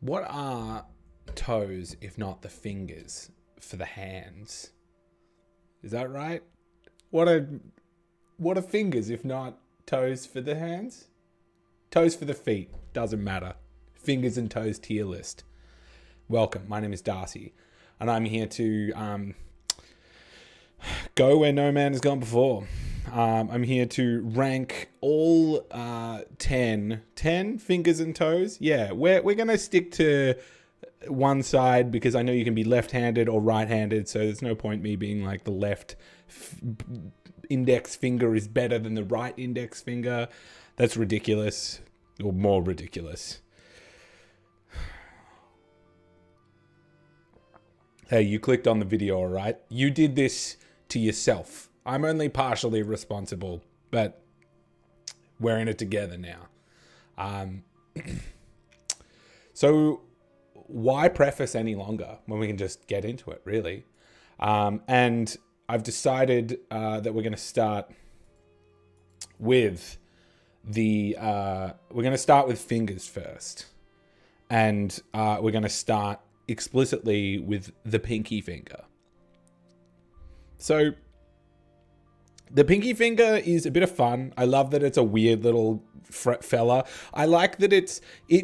What are toes if not the fingers for the hands? Is that right? What are fingers if not toes for the hands? Toes for the feet. Doesn't matter. Fingers and toes tier list. Welcome. My name is Darcy, and I'm here to go where no man has gone before. I'm here to rank all 10 fingers and toes. Yeah, we're going to stick to one side because I know you can be left-handed or right-handed, so there's no point me being like the left index finger is better than the right index finger. That's ridiculous, or more ridiculous. Hey, you clicked on the video, all right? You did this to yourself. I'm only partially responsible, but we're in it together now. So why preface any longer when we can just get into it, really? And I've decided that we're going to start with fingers first. And we're going to start explicitly with the pinky finger. So the pinky finger is a bit of fun. I love that it's a weird little fella. I like that it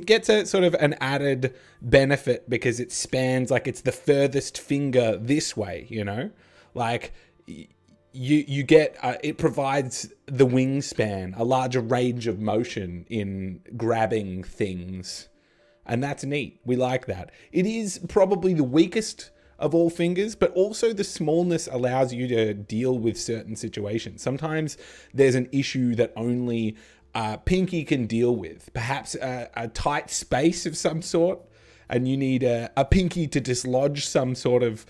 gets a sort of an added benefit because it spans, like it's the furthest finger this way, you know? Like you get, it provides the wingspan, a larger range of motion in grabbing things. And that's neat. We like that. It is probably the weakest of all fingers, but also the smallness allows you to deal with certain situations. Sometimes there's an issue that only pinky can deal with, perhaps a tight space of some sort, and you need a pinky to dislodge some sort of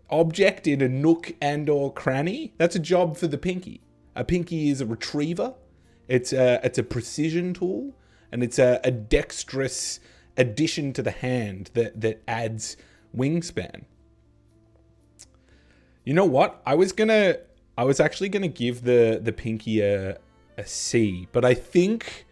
object in a nook and or cranny. That's a job for the pinky. A pinky is a retriever. It's a precision tool, and it's a dexterous addition to the hand that adds wingspan. You know what? I was actually gonna give the pinky a C, but I think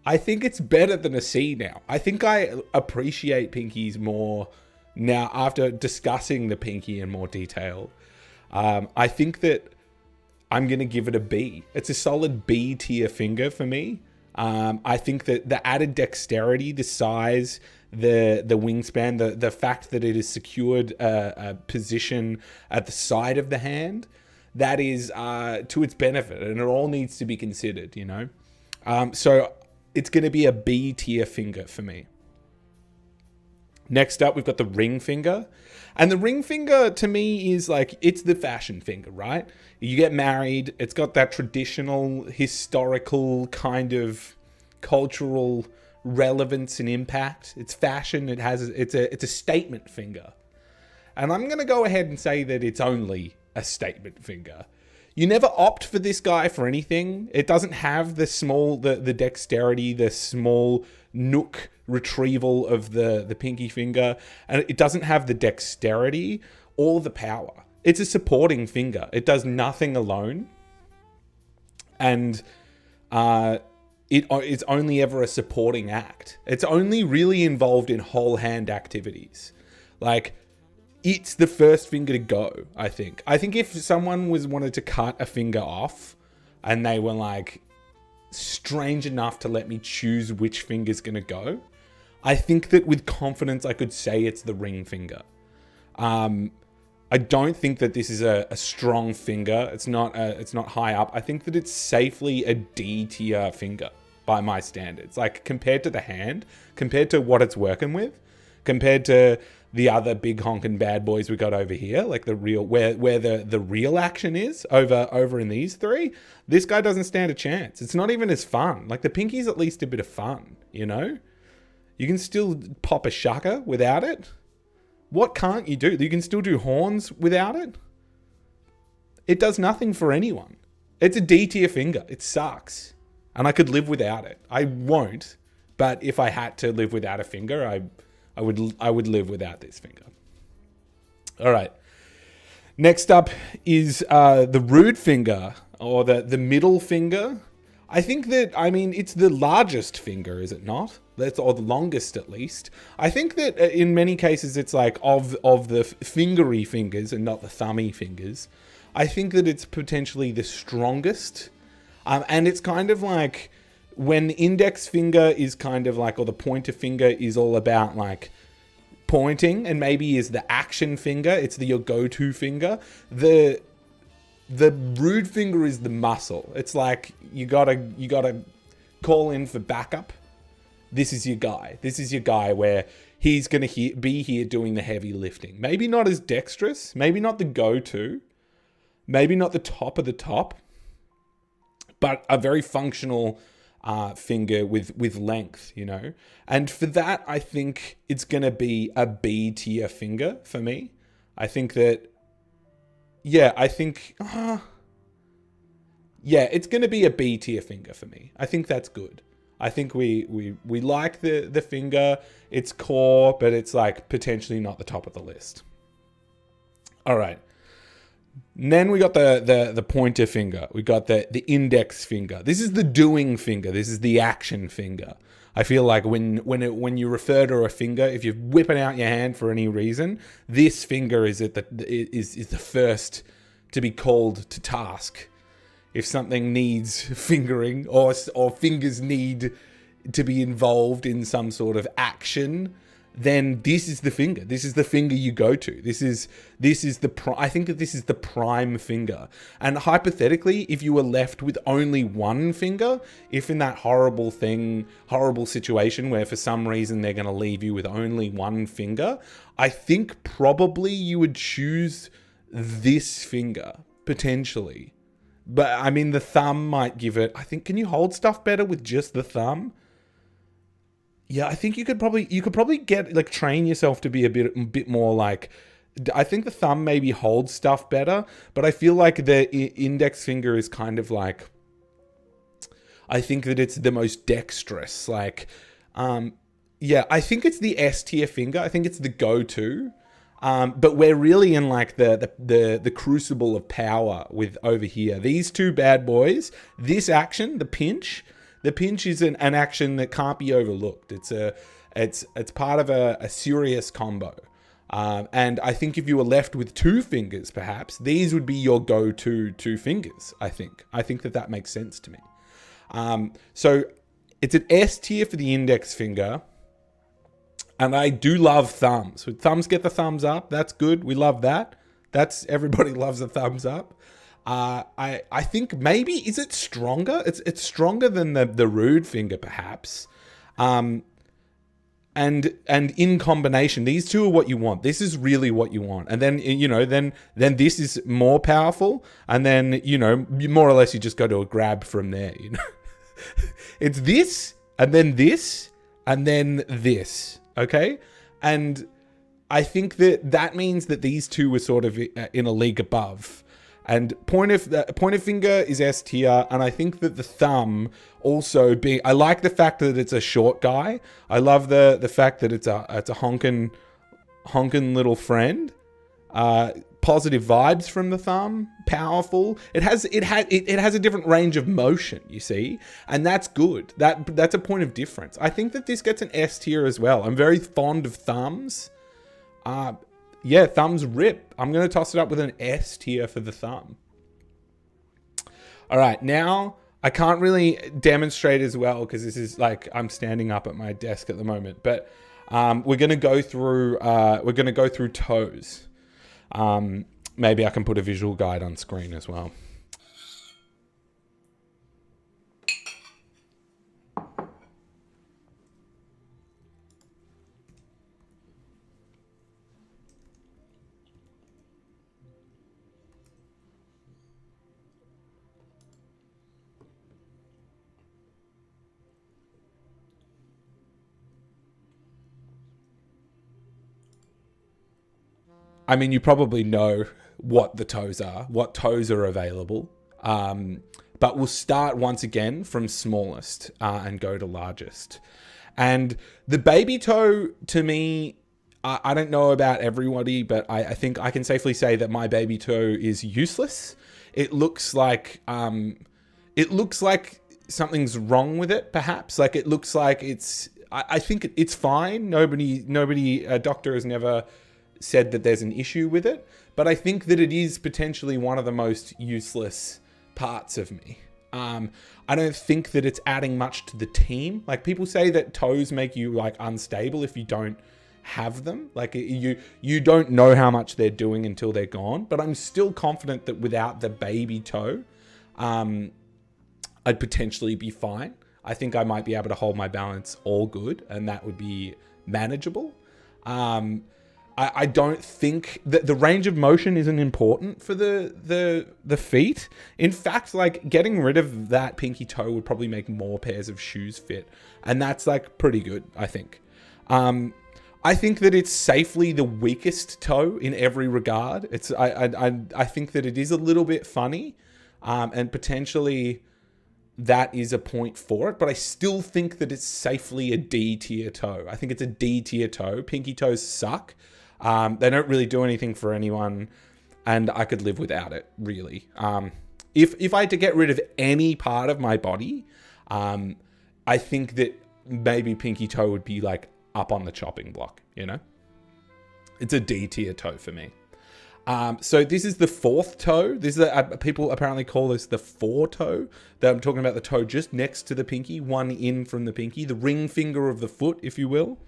it's better than a C now. I think I appreciate pinkies more now after discussing the pinky in more detail. I think that I'm gonna give it a B. It's a solid B tier finger for me. I think that the added dexterity, the size, the wingspan, the fact that it is secured a position at the side of the hand, that is to its benefit, and it all needs to be considered, you know? So it's going to be a B tier finger for me. Next up, we've got the ring finger. And the ring finger, to me, is like, it's the fashion finger, right? You get married, it's got that traditional, historical kind of cultural relevance and impact. It's fashion, it's a statement finger. And I'm going to go ahead and say that it's only a statement finger. You never opt for this guy for anything. It doesn't have the dexterity, the small nook retrieval of the pinky finger, and it doesn't have the dexterity or the power. It's a supporting finger. It does nothing alone, and it's only ever a supporting act. It's only really involved in whole hand activities. Like, it's the first finger to go, I think. I think if someone wanted to cut a finger off and they were like strange enough to let me choose which finger's going to go, I think that with confidence I could say it's the ring finger. I don't think that this is a strong finger. It's not high up. I think that it's safely a D tier finger by my standards. Like, compared to the hand, compared to what it's working with, compared to the other big honkin' bad boys we got over here, like the real, where the real action is over in these three, this guy doesn't stand a chance. It's not even as fun. Like, the pinky's at least a bit of fun, you know? You can still pop a shaka without it. What can't you do? You can still do horns without it. It does nothing for anyone. It's a D tier finger. It sucks. And I could live without it. I won't, but if I had to live without a finger, I would live without this finger. All right. Next up is the rude finger, or the middle finger. I think that, I mean, it's the largest finger, is it not? That's, or the longest at least. I think that in many cases it's like of the fingery fingers and not the thumby fingers. I think that it's potentially the strongest. And it's kind of like when the index finger is kind of like, or the pointer finger is all about like pointing and maybe is the action finger. It's your go-to finger. The rude finger is the muscle. It's like you gotta call in for backup. This is your guy. This is your guy where he's gonna be here doing the heavy lifting. Maybe not as dexterous. Maybe not the go-to. Maybe not the top of the top. But a very functional finger with length, you know. And for that, I think it's gonna be a B tier finger for me. I think that. Yeah, I think, it's going to be a B tier finger for me. I think that's good. I think we like the finger, it's core, but it's like potentially not the top of the list. All right. And then we got the pointer finger. We got the index finger. This is the doing finger. This is the action finger. I feel like when you refer to a finger, if you're whipping out your hand for any reason, this finger is the first to be called to task. If something needs fingering or fingers need to be involved in some sort of action, then this is the finger. This is the finger you go to. This is I think that this is the prime finger. And hypothetically, if you were left with only one finger, if in that horrible situation where for some reason they're going to leave you with only one finger, I think probably you would choose this finger, potentially. But I mean, the thumb might give it, I think, can you hold stuff better with just the thumb? Yeah, I think you could probably get like train yourself to be a bit more like. I think the thumb maybe holds stuff better, but I feel like the index finger is kind of like. I think that it's the most dexterous. Like, I think it's the S tier finger. I think it's the go-to. But we're really in like the crucible of power with over here. These two bad boys. This action, the pinch. The pinch is an action that can't be overlooked. It's part of a serious combo. And I think if you were left with two fingers, perhaps, these would be your go-to two fingers, I think. I think that makes sense to me. So it's an S tier for the index finger. And I do love thumbs. Thumbs get the thumbs up. That's good. We love that. Everybody loves a thumbs up. I think maybe, is it stronger? It's stronger than the rude finger, perhaps. And in combination, these two are what you want. This is really what you want. And then, then this is more powerful. And then, more or less you just go to a grab from there, It's this, and then this, and then this. Okay? And I think that means that these two were sort of in a league above. And pointer finger is S tier, and I think that the thumb also I like the fact that it's a short guy. I love the fact that it's a honkin' little friend. Positive vibes from the thumb, powerful. It has a different range of motion, you see, and that's good. That's a point of difference. I think that this gets an S tier as well. I'm very fond of thumbs. Thumbs rip. I'm going to toss it up with an S tier for the thumb. All right, now I can't really demonstrate as well because this is like I'm standing up at my desk at the moment. But we're going to go through toes. Maybe I can put a visual guide on screen as well. I mean, you probably know what the toes are, what toes are available. But we'll start once again from smallest and go to largest. And the baby toe, to me, I don't know about everybody, but I think I can safely say that my baby toe is useless. It looks like something's wrong with it, perhaps. Like, it looks like I think it's fine. A doctor has never said that there's an issue with it. But I think that it is potentially one of the most useless parts of me. I don't think that it's adding much to the team. Like, people say that toes make you like unstable if you don't have them. Like, you don't know how much they're doing until they're gone. But I'm still confident that without the baby toe, I'd potentially be fine. I think I might be able to hold my balance all good, and that would be manageable. I don't think that the range of motion isn't important for the feet. In fact, like, getting rid of that pinky toe would probably make more pairs of shoes fit. And that's like pretty good, I think. I think that it's safely the weakest toe in every regard. I think that it is a little bit funny, and potentially that is a point for it, but I still think that it's safely a D tier toe. I think it's a D tier toe. Pinky toes suck. They don't really do anything for anyone, and I could live without it, really. If I had to get rid of any part of my body, I think that maybe pinky toe would be like up on the chopping block, you know? It's a D tier toe for me. So this is the fourth toe. This is people apparently call this the fore toe. I'm talking about the toe just next to the pinky, one in from the pinky, the ring finger of the foot, if you will.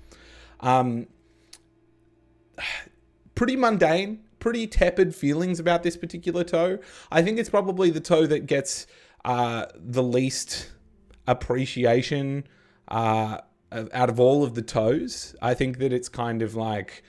Pretty mundane, pretty tepid feelings about this particular toe. I think it's probably the toe that gets the least appreciation out of all of the toes. I think that it's kind of like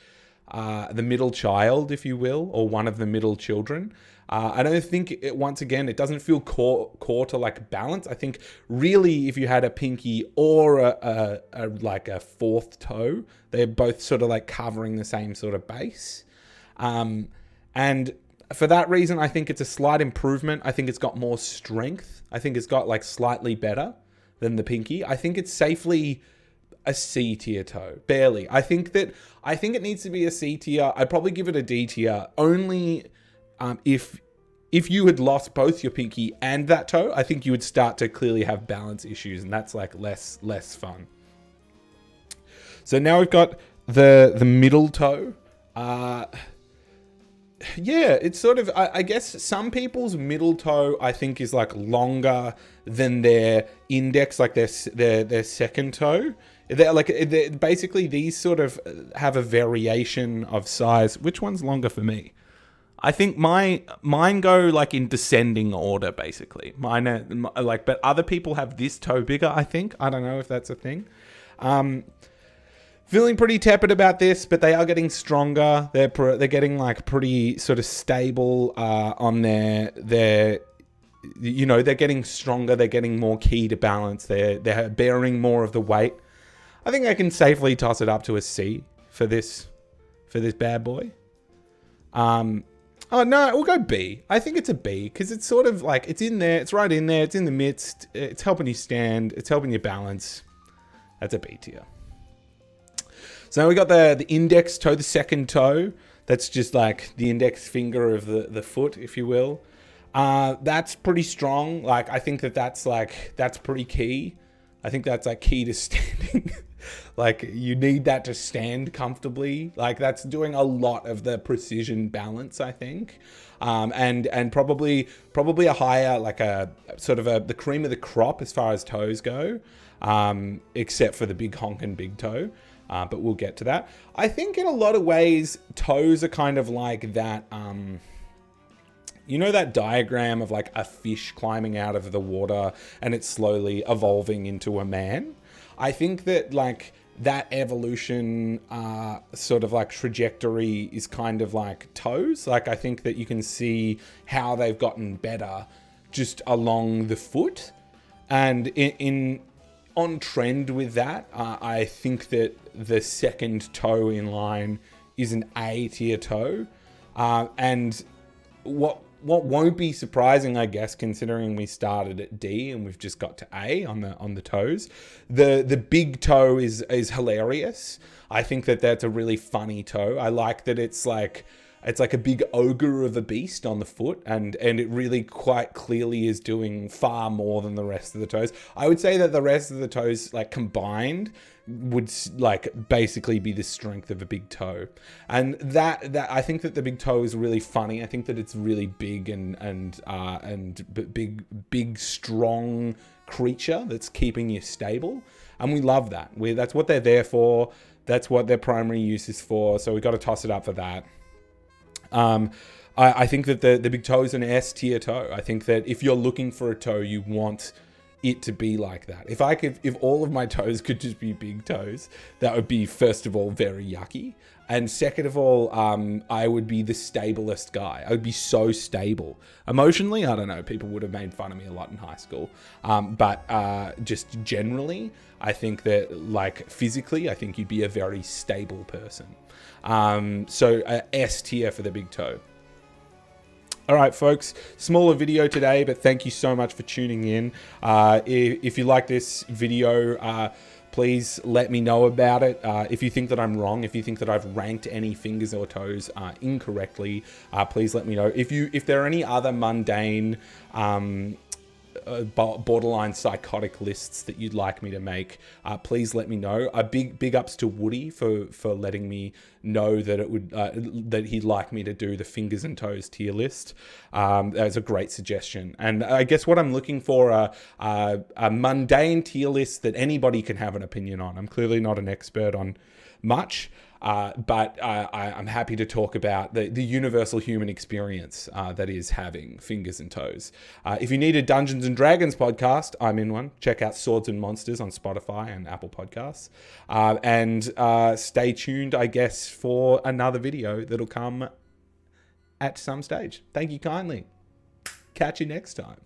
the middle child, if you will, or one of the middle children. I don't think once again, it doesn't feel core to like balance. I think really if you had a pinky or a like a fourth toe, they're both sort of like covering the same sort of base. And for that reason, I think it's a slight improvement. I think it's got more strength. I think it's got like slightly better than the pinky. I think it's safely a C tier toe, barely. I think it needs to be a C tier. I'd probably give it a D tier only if you had lost both your pinky and that toe. I think you would start to clearly have balance issues, and that's like less fun. So now we've got the middle toe. Yeah, it's sort of, I guess some people's middle toe, I think, is like longer than their index, like their second toe. They're basically these sort of have a variation of size. Which one's longer for me? I think mine go like in descending order, basically. Mine are like, but other people have this toe bigger, I think. I don't know if that's a thing. Feeling pretty tepid about this, but they are getting stronger. They're getting like pretty sort of stable on their you know, they're getting stronger. They're getting more key to balance. They're bearing more of the weight. I think I can safely toss it up to a C for this bad boy. Oh no, we'll go B. I think it's a B because it's sort of like it's in there. It's right in there. It's in the midst. It's helping you stand. It's helping you balance. That's a B tier. So now we got the index toe, the second toe. That's just like the index finger of the foot, if you will. That's pretty strong. Like, I think that's pretty key. I think that's like key to standing. Like, you need that to stand comfortably. Like, that's doing a lot of the precision balance, I think. And probably a higher, like a sort of the cream of the crop as far as toes go. Except for the big honkin' big toe. But we'll get to that. I think in a lot of ways, toes are kind of like that, you know, that diagram of like a fish climbing out of the water and it's slowly evolving into a man. I think that like that evolution sort of like trajectory is kind of like toes. Like, I think that you can see how they've gotten better just along the foot. And on trend with that, I think that the second toe in line is an A tier toe. And what won't be surprising, I guess, considering we started at D and we've just got to A on the toes, the big toe is hilarious. I think that that's a really funny toe. I like that it's like it's like a big ogre of a beast on the foot, and it really quite clearly is doing far more than the rest of the toes. I would say that the rest of the toes, like combined, would like basically be the strength of a big toe. And that I think that the big toe is really funny. I think that it's really big and big strong creature that's keeping you stable, and we love that. That's what they're there for. That's what their primary use is for. So we got to toss it up for that. I think that the big toe is an S tier toe. I think that if you're looking for a toe, you want it to be like that. If all of my toes could just be big toes, that would be, first of all, very yucky. And second of all, I would be the stablest guy. I would be so stable. Emotionally, I don't know. People would have made fun of me a lot in high school. But just generally, I think that, like, physically, I think you'd be a very stable person. So S tier for the big toe. All right, folks, smaller video today, but thank you so much for tuning in. If you like this video, please let me know about it. If you think that I'm wrong, if you think that I've ranked any fingers or toes incorrectly, please let me know. If there are any other mundane, borderline psychotic lists that you'd like me to make, please let me know. Big ups to Woody for letting me know that it would that he'd like me to do the fingers and toes tier list. That was a great suggestion, and I guess what I'm looking for a mundane tier list that anybody can have an opinion on. I'm clearly not an expert on much. But I'm happy to talk about the universal human experience that is having fingers and toes. If you need a Dungeons and Dragons podcast, I'm in one. Check out Swords and Monsters on Spotify and Apple Podcasts. And stay tuned, I guess, for another video that'll come at some stage. Thank you kindly. Catch you next time.